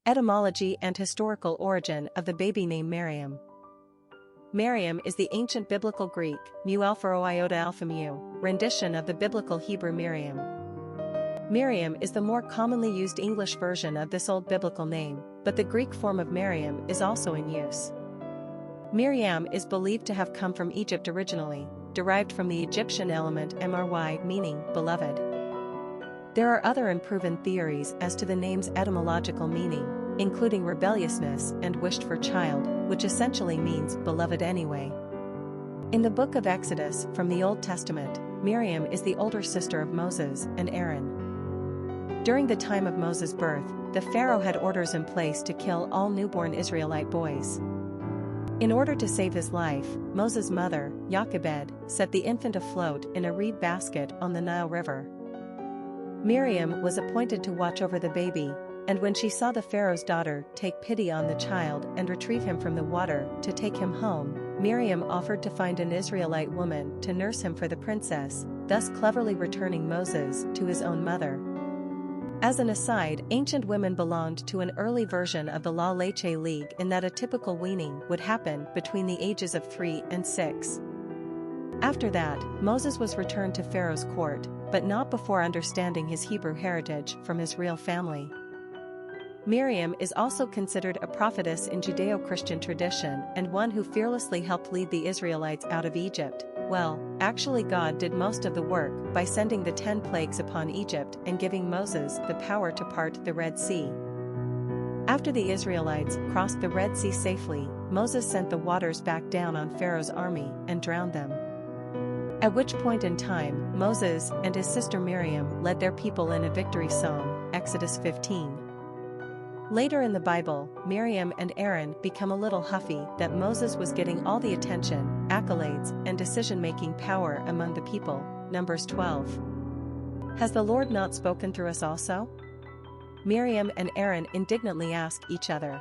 Etymology and historical origin of the baby name Miriam. Miriam is the ancient biblical Greek, mu alpha rho iota alpha mu, rendition of the biblical Hebrew Miriam. Miriam is the more commonly used English version of this old biblical name, but the Greek form of Mariam is also in use. Miriam is believed to have come from Egypt originally, derived from the Egyptian element mry meaning beloved. There are other unproven theories as to the name's etymological meaning, including rebelliousness and wished for child, which essentially means beloved anyway. In the book of Exodus from the Old Testament, Miriam is the older sister of Moses and Aaron. During the time of Moses' birth, the Pharaoh had orders in place to kill all newborn Israelite boys. In order to save his life, Moses' mother, Jochebed, set the infant afloat in a reed basket on the Nile River. Miriam was appointed to watch over the baby, and when she saw the Pharaoh's daughter take pity on the child and retrieve him from the water to take him home, Miriam offered to find an Israelite woman to nurse him for the princess, thus cleverly returning Moses to his own mother. As an aside, ancient women belonged to an early version of the La Leche League in that a typical weaning would happen between the ages of 3 and 6. After that, Moses was returned to Pharaoh's court, but not before understanding his Hebrew heritage from his real family. Miriam is also considered a prophetess in Judeo-Christian tradition and one who fearlessly helped lead the Israelites out of Egypt. Well, actually God did most of the work by sending the 10 plagues upon Egypt and giving Moses the power to part the Red Sea. After the Israelites crossed the Red Sea safely, Moses sent the waters back down on Pharaoh's army and drowned them. At which point in time, Moses and his sister Miriam led their people in a victory song, Exodus 15. Later in the Bible, Miriam and Aaron become a little huffy that Moses was getting all the attention, accolades, and decision-making power among the people, Numbers 12. Has the Lord not spoken through us also? Miriam and Aaron indignantly ask each other.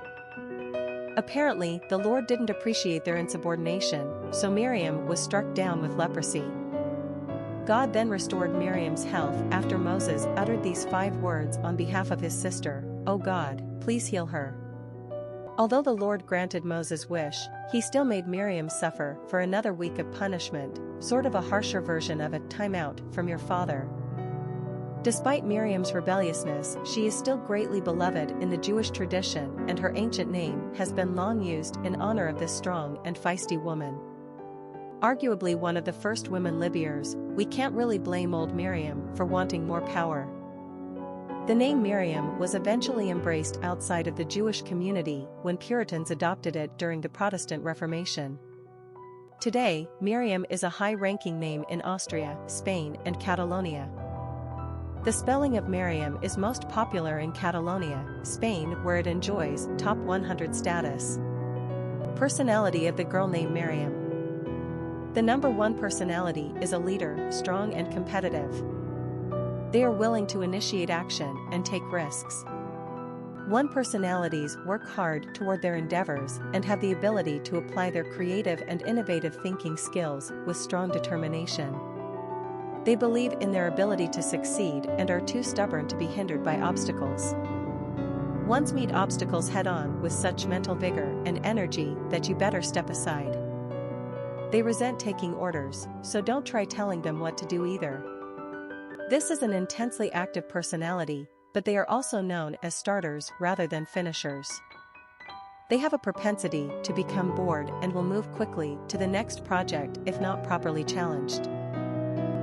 Apparently, the Lord didn't appreciate their insubordination, so Miriam was struck down with leprosy. God then restored Miriam's health after Moses uttered these 5 words on behalf of his sister, "O God, please heal her." Although the Lord granted Moses' wish, he still made Miriam suffer for another week of punishment, sort of a harsher version of a "time out from your father." Despite Miriam's rebelliousness, she is still greatly beloved in the Jewish tradition, and her ancient name has been long used in honor of this strong and feisty woman. Arguably one of the first women libyers, we can't really blame old Miriam for wanting more power. The name Miriam was eventually embraced outside of the Jewish community when Puritans adopted it during the Protestant Reformation. Today, Miriam is a high-ranking name in Austria, Spain, and Catalonia. The spelling of Miriam is most popular in Catalonia, Spain, where it enjoys top 100 status. Personality of the girl named Miriam. The number 1 personality is a leader, strong and competitive. They are willing to initiate action and take risks. 1 personalities work hard toward their endeavors and have the ability to apply their creative and innovative thinking skills with strong determination. They believe in their ability to succeed and are too stubborn to be hindered by obstacles. Ones meet obstacles head-on with such mental vigor and energy that you better step aside. They resent taking orders, so don't try telling them what to do either. This is an intensely active personality, but they are also known as starters rather than finishers. They have a propensity to become bored and will move quickly to the next project if not properly challenged.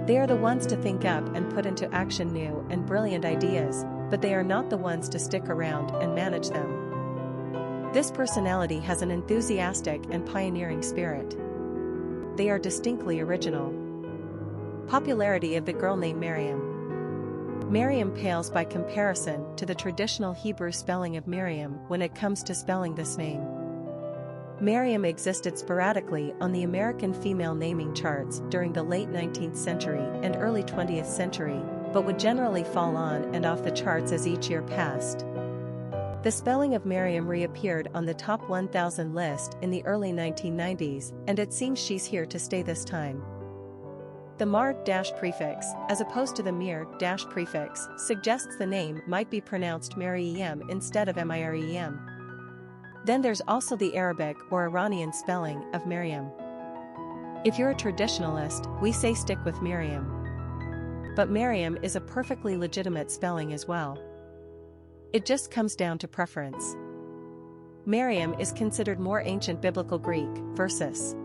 They are the ones to think up and put into action new and brilliant ideas, but they are not the ones to stick around and manage them. This personality has an enthusiastic and pioneering spirit. They are distinctly original. Popularity of the girl named Miriam. Miriam pales by comparison to the traditional Hebrew spelling of Miriam when it comes to spelling this name. Miriam existed sporadically on the American female naming charts during the late 19th century and early 20th century, but would generally fall on and off the charts as each year passed. The spelling of Miriam reappeared on the top 1,000 list in the early 1990s, and it seems she's here to stay this time. The mar-prefix, as opposed to the mir-prefix, suggests the name might be pronounced Mariam instead of Mirem. Then there's also the Arabic or Iranian spelling of Miriam. If you're a traditionalist, we say stick with Miriam. But Mariam is a perfectly legitimate spelling as well. It just comes down to preference. Miriam is considered more ancient Biblical Greek versus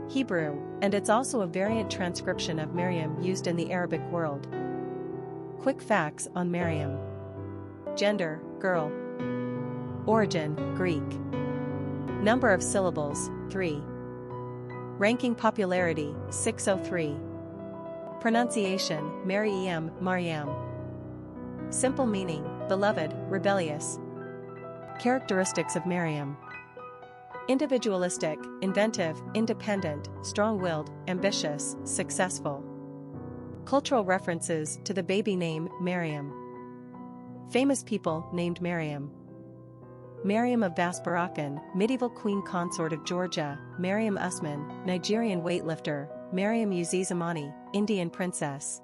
Hebrew, and it's also a variant transcription of Miriam used in the Arabic world. Quick facts on Miriam. Gender, girl. Origin, Greek. Number of syllables, 3. Ranking popularity, 603. Pronunciation, Mariam, Mariam. Simple meaning, beloved, rebellious. Characteristics of Miriam. Individualistic, inventive, independent, strong-willed, ambitious, successful. Cultural references to the baby name Miriam. Famous people named Miriam. Miriam of Vaspurakan, medieval queen consort of Georgia. Mariam Usman, Nigerian weightlifter. Mariam Uzizamani, Indian princess.